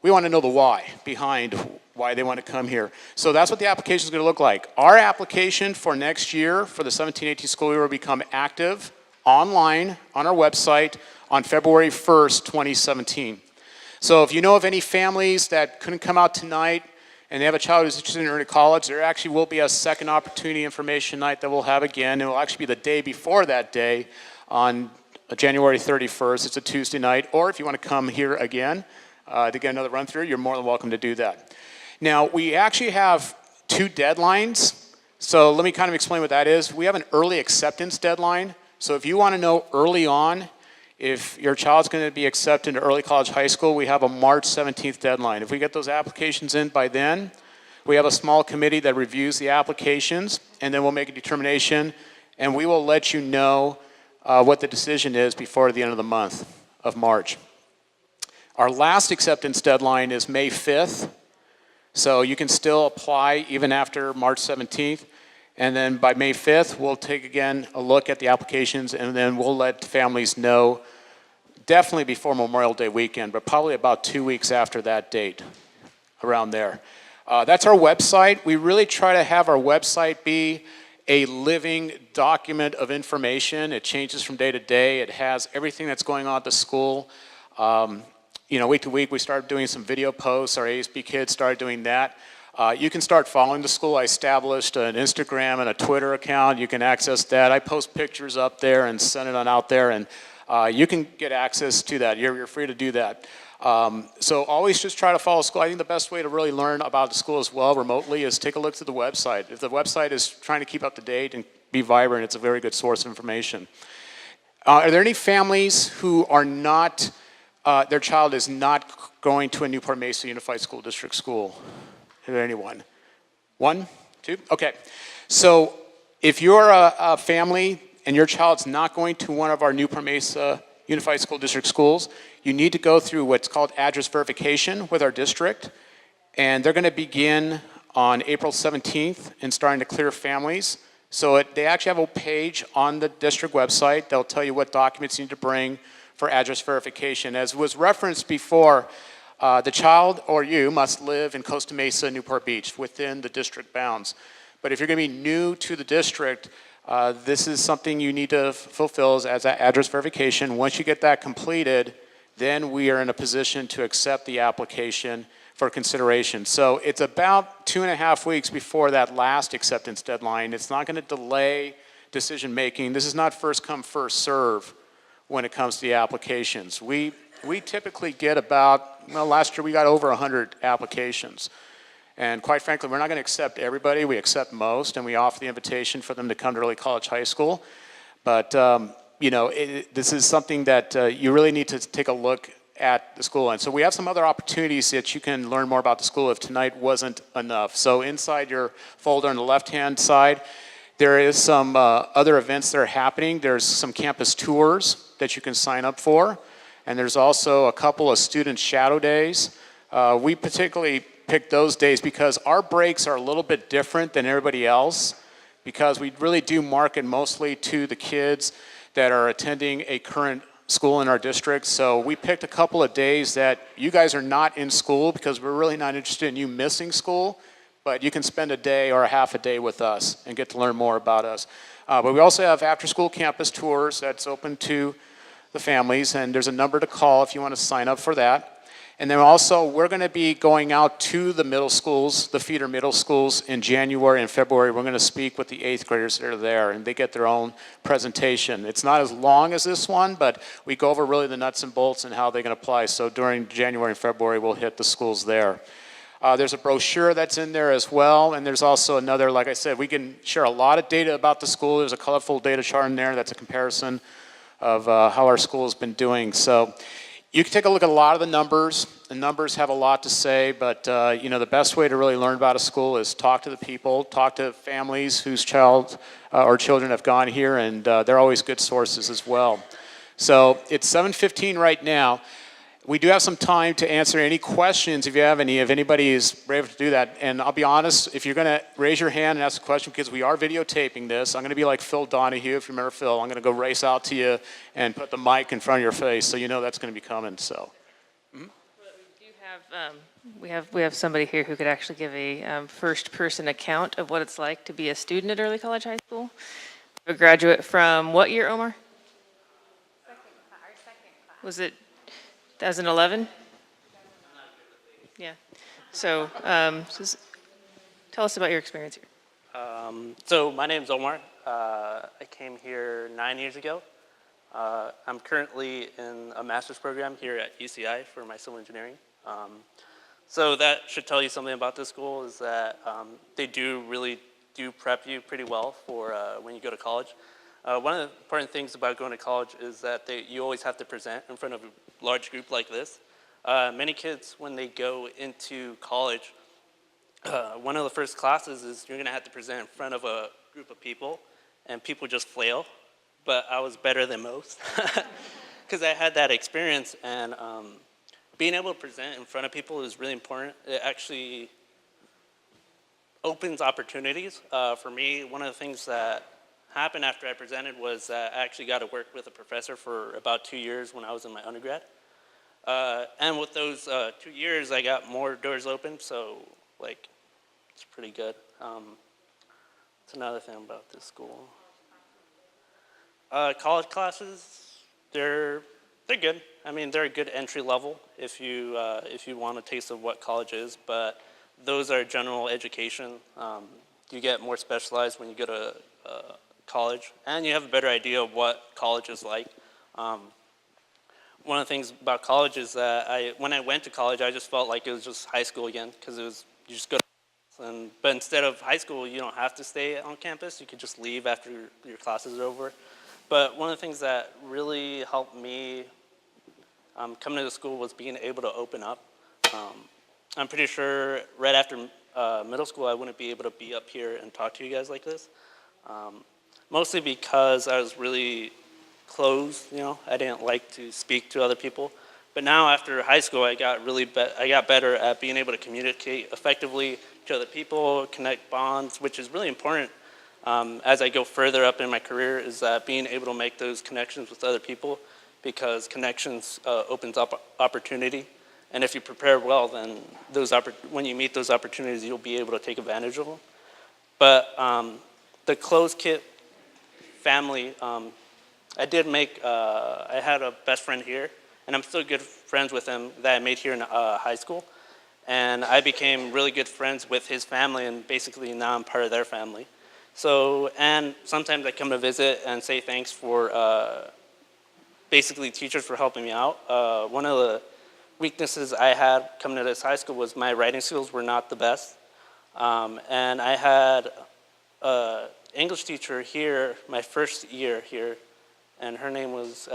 we want to know the why behind why they want to come here. So that's what the application is going to look like. Our application for next year for the 17-18 school year will become active online on our website on February 1st, 2017. So if you know of any families that couldn't come out tonight and they have a child who's interested in early college, there actually will be a second opportunity information night that we'll have again. It will actually be the day before that day on January 31st. It's a Tuesday night. Or if you want to come here again to get another run through, you're more than welcome to do that. Now, we actually have 2 deadlines. So let me kind of explain what that is. We have an early acceptance deadline. So if you want to know early on if your child's going to be accepted to early college high school, we have a March 17th deadline. If we get those applications in by then, we have a small committee that reviews the applications, and then we'll make a determination, and we will let you know what the decision is before the end of the month of March. Our last acceptance deadline is May 5th, so you can still apply even after March 17th. And then by May 5th, we'll take again a look at the applications, and then we'll let families know definitely before Memorial Day weekend, but probably about 2 weeks after that date, around there. That's our website. We really try to have our website be a living document of information. It changes from day to day. It has everything that's going on at the school. Week to week, we started doing some video posts. Our ASB kids started doing that. You can start following the school. I established an Instagram and a Twitter account. You can access that. I post pictures up there and send it on out there, and you can get access to that. You're free to do that. So always just try to follow school. I think the best way to really learn about the school as well remotely is take a look at the website. If the website is trying to keep up to date and be vibrant, it's a very good source of information. Are there any families who are not, their child is not going to a Newport-Mesa Unified School District school? Is there anyone? 1, 2? Okay. So if you're a family and your child's not going to one of our Newport-Mesa Unified School District schools, you need to go through what's called address verification with our district. And they're going to begin on April 17th and starting to clear families. So they actually have a page on the district website that'll tell you what documents you need to bring for address verification. As was referenced before, the child or you must live in Costa Mesa, Newport Beach, within the district bounds. But if you're going to be new to the district, this is something you need to fulfill as an address verification. Once you get that completed, then we are in a position to accept the application for consideration. So it's about 2.5 weeks before that last acceptance deadline. It's not going to delay decision making. This is not first come, first serve when it comes to the applications. We typically get about, last year we got over 100 applications. And quite frankly, we're not going to accept everybody. We accept most, and we offer the invitation for them to come to early college high school. But, this is something that you really need to take a look at the school. And so we have some other opportunities that you can learn more about the school if tonight wasn't enough. So inside your folder on the left-hand side, there is some other events that are happening. There's some campus tours that you can sign up for. And there's also a couple of student shadow days. We particularly picked those days because our breaks are a little bit different than everybody else, because we really do market mostly to the kids that are attending a current school in our district. So we picked a couple of days that you guys are not in school because we're really not interested in you missing school, but you can spend a day or a half a day with us and get to learn more about us. But we also have after-school campus tours that's open to the families, and there's a number to call if you want to sign up for that. And then also, we're going to be going out to the middle schools, the feeder middle schools, in January and February. We're going to speak with the 8th graders that are there, and they get their own presentation. It's not as long as this one, but we go over really the nuts and bolts and how they can apply. So during January and February, we'll hit the schools there. There's a brochure that's in there as well, and there's also another, like I said, we can share a lot of data about the school. There's a colorful data chart in there that's a comparison of how our school has been doing. So you can take a look at a lot of the numbers. The numbers have a lot to say, but the best way to really learn about a school is talk to the people, talk to families whose child or children have gone here, and they're always good sources as well. So it's 7:15 right now. We do have some time to answer any questions if you have any, if anybody is brave to do that. And I'll be honest, if you're going to raise your hand and ask a question, because we are videotaping this, I'm going to be like Phil Donahue, if you remember Phil. I'm going to go race out to you and put the mic in front of your face so you know that's going to be coming. So. We do We have somebody here who could actually give a first-person account of what it's like to be a student at Early College High School. A graduate from what year, Omar? Was it 2011? Yeah. So, tell us about your experience here. So my name's Omar. I came here 9 years ago. I'm currently in a master's program here at UCI for my civil engineering. So that should tell you something about this school is that they really do prep you pretty well for when you go to college. One of the important things about going to college is that you always have to present in front of a large group like this. Many kids, when they go into college, one of the first classes is you're going to have to present in front of a group of people, and people just flail. But I was better than most because I had that experience, and being able to present in front of people is really important. It actually opens opportunities. For me, one of the things that happened after I presented was that I actually got to work with a professor for about 2 years when I was in my undergrad. And with those 2 years, I got more doors open, so like, it's pretty good. That's another thing about this school. College classes, they're good. I mean, they're a good entry level if you want a taste of what college is, but those are general education. You get more specialized when you go to college, and you have a better idea of what college is like. One of the things about college is that when I went to college, I just felt like it was just high school again, because you just go to but instead of high school, you don't have to stay on campus. You could just leave after your classes are over. But one of the things that really helped me coming to the school was being able to open up. I'm pretty sure right after middle school, I wouldn't be able to be up here and talk to you guys like this. Mostly because I was really closed, I didn't like to speak to other people. But now after high school, I got better at being able to communicate effectively to other people, connect bonds, which is really important as I go further up in my career, is that being able to make those connections with other people, because connections opens up opportunity. And if you prepare well, then when you meet those opportunities, you'll be able to take advantage of them. But the closed kit family, I had a best friend here, and I'm still good friends with him that I made here in high school. And I became really good friends with his family, and basically now I'm part of their family. So, and sometimes I come to visit and say thanks for basically teachers for helping me out. One of the weaknesses I had coming to this high school was my writing skills were not the best. And I had an English teacher here, my first year here, and her name was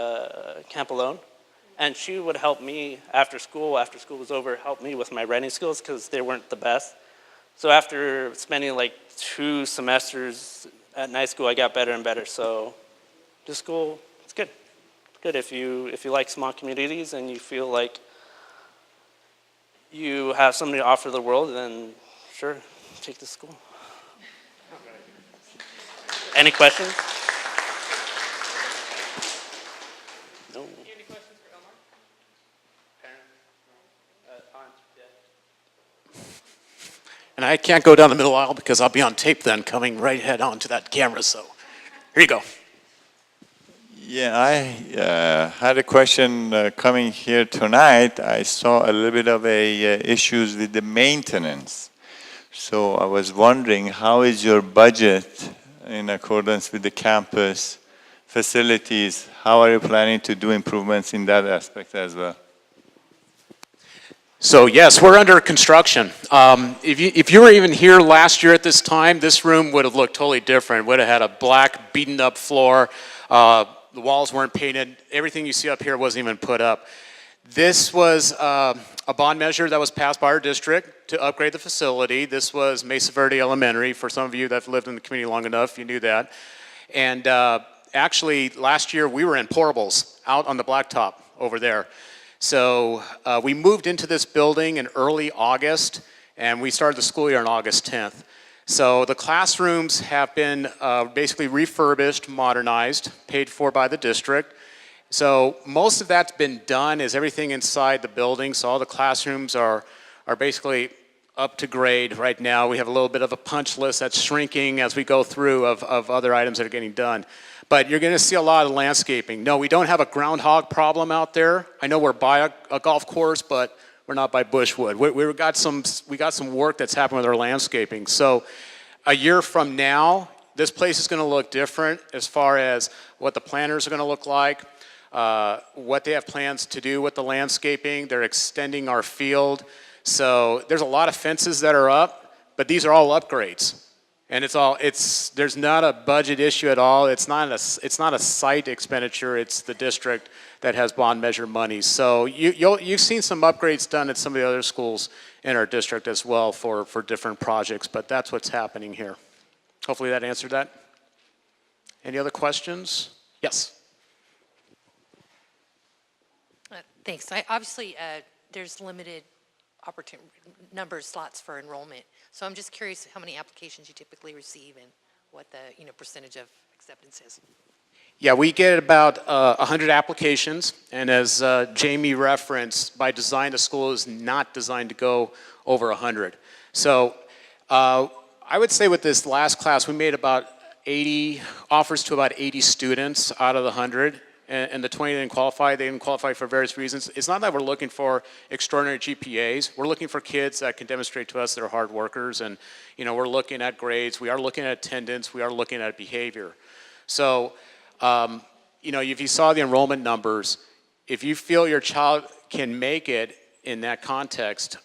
Campolone. And she would help me after school was over, help me with my writing skills because they weren't the best. So after spending like 2 semesters at night school, I got better and better. So this school, it's good. It's good if you like small communities and you feel like you have something to offer the world, then sure, take this school. Any questions? No. Any questions for Omar? And I can't go down the middle aisle because I'll be on tape then, coming right head on to that camera. So here you go. Yeah, I had a question coming here tonight. I saw a little bit of issues with the maintenance. So I was wondering, how is your budget in accordance with the campus facilities? How are you planning to do improvements in that aspect as well? So yes, we're under construction. If you were even here last year at this time, this room would have looked totally different. Would have had a black, beaten up floor. The walls weren't painted. Everything you see up here wasn't even put up. This was a bond measure that was passed by our district to upgrade the facility. This was Mesa Verde Elementary. For some of you that have lived in the community long enough, you knew that. And actually, last year we were in portables out on the blacktop over there. So we moved into this building in early August, and we started the school year on August 10th. So the classrooms have been basically refurbished, modernized, paid for by the district. So most of that's been done, is everything inside the building. So all the classrooms are basically up to grade right now. We have a little bit of a punch list that's shrinking as we go through of other items that are getting done. But you're gonna see a lot of landscaping. No, we don't have a groundhog problem out there. I know we're by a golf course, but we're not by Bushwood. We got some work that's happening with our landscaping. So a year from now, this place is gonna look different as far as what the planters are gonna look like, what they have plans to do with the landscaping. They're extending our field. So there's a lot of fences that are up, but these are all upgrades. And there's not a budget issue at all. It's not a site expenditure. It's the district that has bond measure money. So you've seen some upgrades done at some of the other schools in our district as well for different projects, but that's what's happening here. Hopefully that answered that. Any other questions? Yes. Thanks. Obviously, there's limited number of slots for enrollment. So I'm just curious how many applications you typically receive and what the percentage of acceptance is. Yeah, we get about 100 applications, and as Jamie referenced, by design the school is not designed to go over 100. So I would say with this last class, we made about 80 offers to about 80 students out of the 100. And the 20 didn't qualify. They didn't qualify for various reasons. It's not that we're looking for extraordinary GPAs. We're looking for kids that can demonstrate to us they're hard workers, and we're looking at grades. We are looking at attendance. We are looking at behavior. So, if you saw the enrollment numbers, if you feel your child can make it in that context,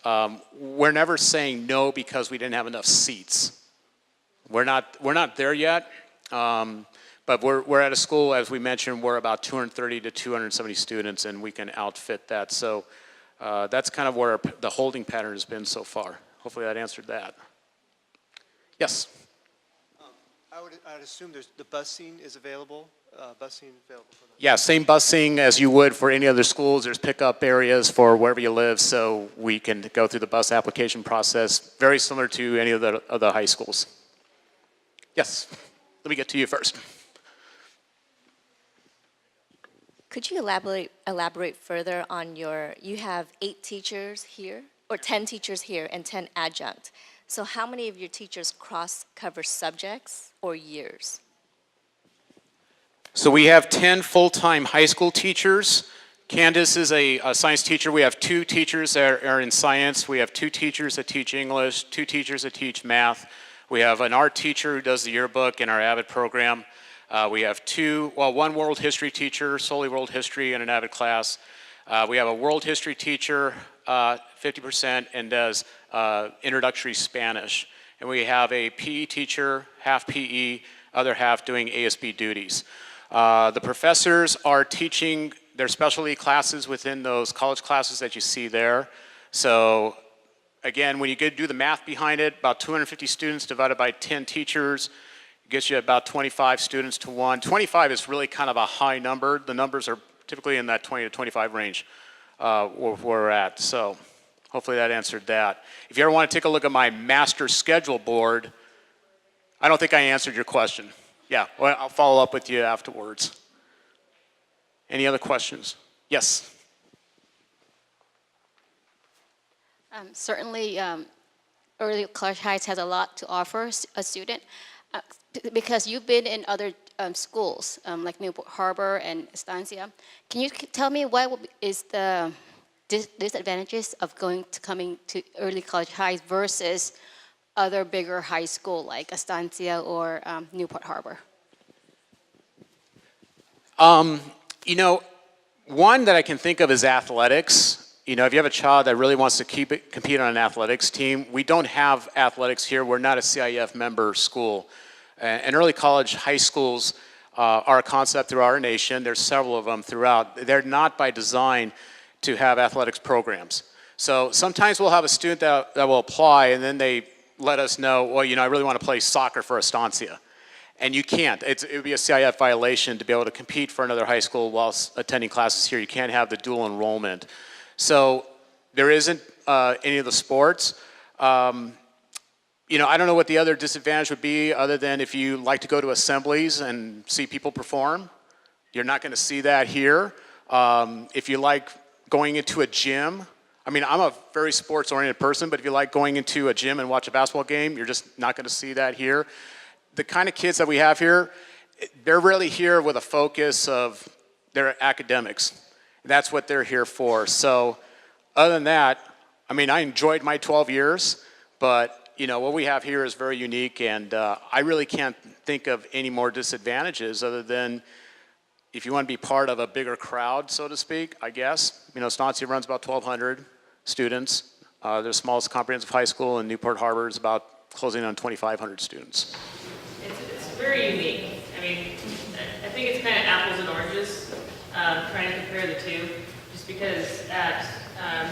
we're never saying no because we didn't have enough seats. We're not there yet. But we're at a school, as we mentioned, we're about 230 to 270 students, and we can outfit that. So that's kind of where the holding pattern has been so far. Hopefully that answered that. Yes? I'd assume the busing is available, for them. Yeah, same busing as you would for any other schools. There's pickup areas for wherever you live, so we can go through the bus application process, very similar to any of the other high schools. Yes, let me get to you first. Could you elaborate further on you have 8 teachers here, or 10 teachers here and 10 adjunct. So how many of your teachers cover subjects or years? So we have 10 full-time high school teachers. Candace is a science teacher. We have 2 teachers that are in science. We have 2 teachers that teach English, 2 teachers that teach math. We have an art teacher who does the yearbook in our AVID program. We have 1 world history teacher, solely world history in an AVID class. We have a world history teacher, 50%, and does introductory Spanish. And we have a PE teacher, half PE, other half doing ASB duties. The professors are teaching their specialty classes within those college classes that you see there. So again, when you do the math behind it, about 250 students divided by 10 teachers, gets you about 25 students to 1. 25 is really kind of a high number. The numbers are typically in that 20 to 25 range where we're at. So hopefully that answered that. If you ever want to take a look at my master schedule board, I don't think I answered your question. Yeah, well, I'll follow up with you afterwards. Any other questions? Yes. Certainly, early college heights has a lot to offer a student. Because you've been in other schools, like Newport Harbor and Estancia, can you tell me what is the disadvantages of coming to early college highs versus other bigger high school like Estancia or Newport Harbor? One that I can think of is athletics. If you have a child that really wants to compete on an athletics team, we don't have athletics here. We're not a CIF member school. And early college high schools are a concept throughout our nation. There's several of them throughout. They're not by design to have athletics programs. So sometimes we'll have a student that will apply, and then they let us know, well, I really want to play soccer for Estancia. And you can't. It would be a CIF violation to be able to compete for another high school while attending classes here. You can't have the dual enrollment. So there isn't any of the sports. I don't know what the other disadvantage would be other than if you like to go to assemblies and see people perform. You're not going to see that here. If you like going into a gym, I mean, I'm a very sports-oriented person, but if you like going into a gym and watch a basketball game, you're just not going to see that here. The kind of kids that we have here, they're really here with a focus of their academics. That's what they're here for. So other than that, I mean, I enjoyed my 12 years, but you know, what we have here is very unique, and I really can't think of any more disadvantages other than if you want to be part of a bigger crowd, so to speak, I guess. You know, Estancia runs about 1,200 students. Their smallest comprehensive high school in Newport Harbor is about closing on 2,500 students. It's very unique. I mean, I think it's kind of apples and oranges, trying to compare the two, just because at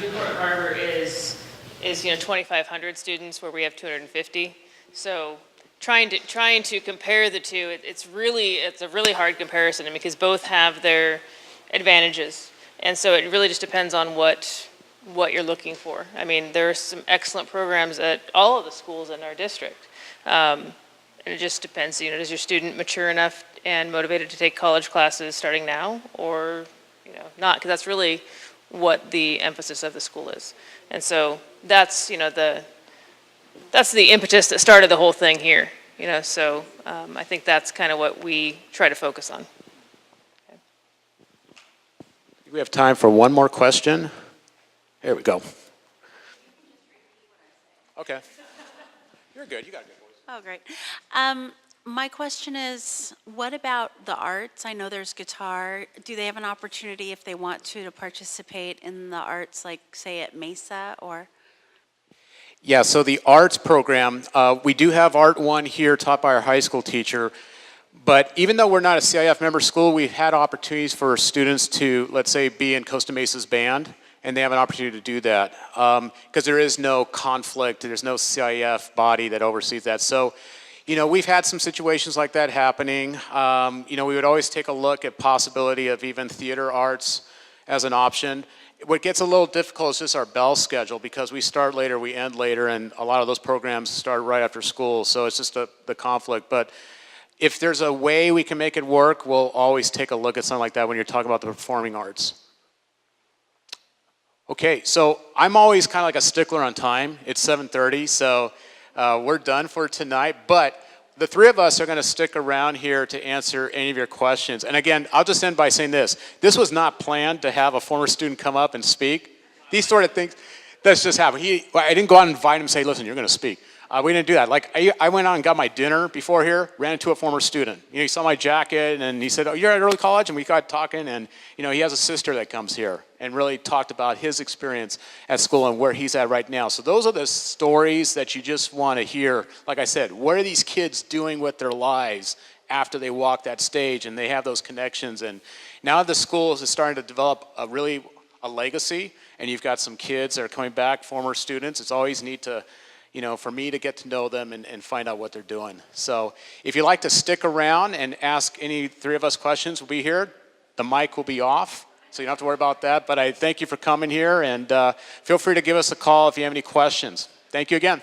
Newport Harbor is 2,500 students where we have 250. So trying to compare the two, it's a really hard comparison because both have their advantages, and so it really just depends on what you're looking for. I mean, there are some excellent programs at all of the schools in our district, and it just depends. You know, is your student mature enough and motivated to take college classes starting now, or not? Because that's really what the emphasis of the school is, and so that's that's the impetus that started the whole thing here, so I think that's kind of what we try to focus on. Okay. We have time for one more question. Here we go. Okay. You're good. You got a good voice. Oh, great. My question is, what about the arts? I know there's guitar. Do they have an opportunity if they want to participate in the arts, like say at Mesa or? Yeah, so the arts program, we do have Art 1 here taught by our high school teacher, but even though we're not a CIF member school, we've had opportunities for students to, let's say, be in Costa Mesa's band, and they have an opportunity to do that, because there is no conflict, there's no CIF body that oversees that. So, we've had some situations like that happening. We would always take a look at possibility of even theater arts as an option. What gets a little difficult is just our bell schedule, because we start later, we end later, and a lot of those programs start right after school, so it's just the conflict. But if there's a way we can make it work, we'll always take a look at something like that when you're talking about the performing arts. Okay, so I'm always kind of like a stickler on time. It's 7:30, so we're done for tonight, but the three of us are going to stick around here to answer any of your questions. And again, I'll just end by saying this. This was not planned to have a former student come up and speak. These sort of things, that's just happened. I didn't go out and invite him and say, listen, you're going to speak. We didn't do that. Like, I went out and got my dinner before here, ran into a former student. He saw my jacket, and he said, oh, you're at early college? And we got talking, and he has a sister that comes here, and really talked about his experience at school and where he's at right now. So those are the stories that you just want to hear. Like I said, what are these kids doing with their lives after they walk that stage and they have those connections? And now the school is starting to develop a legacy, and you've got some kids that are coming back, former students. It's always neat to, for me to get to know them and find out what they're doing. So if you'd like to stick around and ask any three of us questions, we'll be here. The mic will be off, so you don't have to worry about that. But I thank you for coming here, and feel free to give us a call if you have any questions. Thank you again.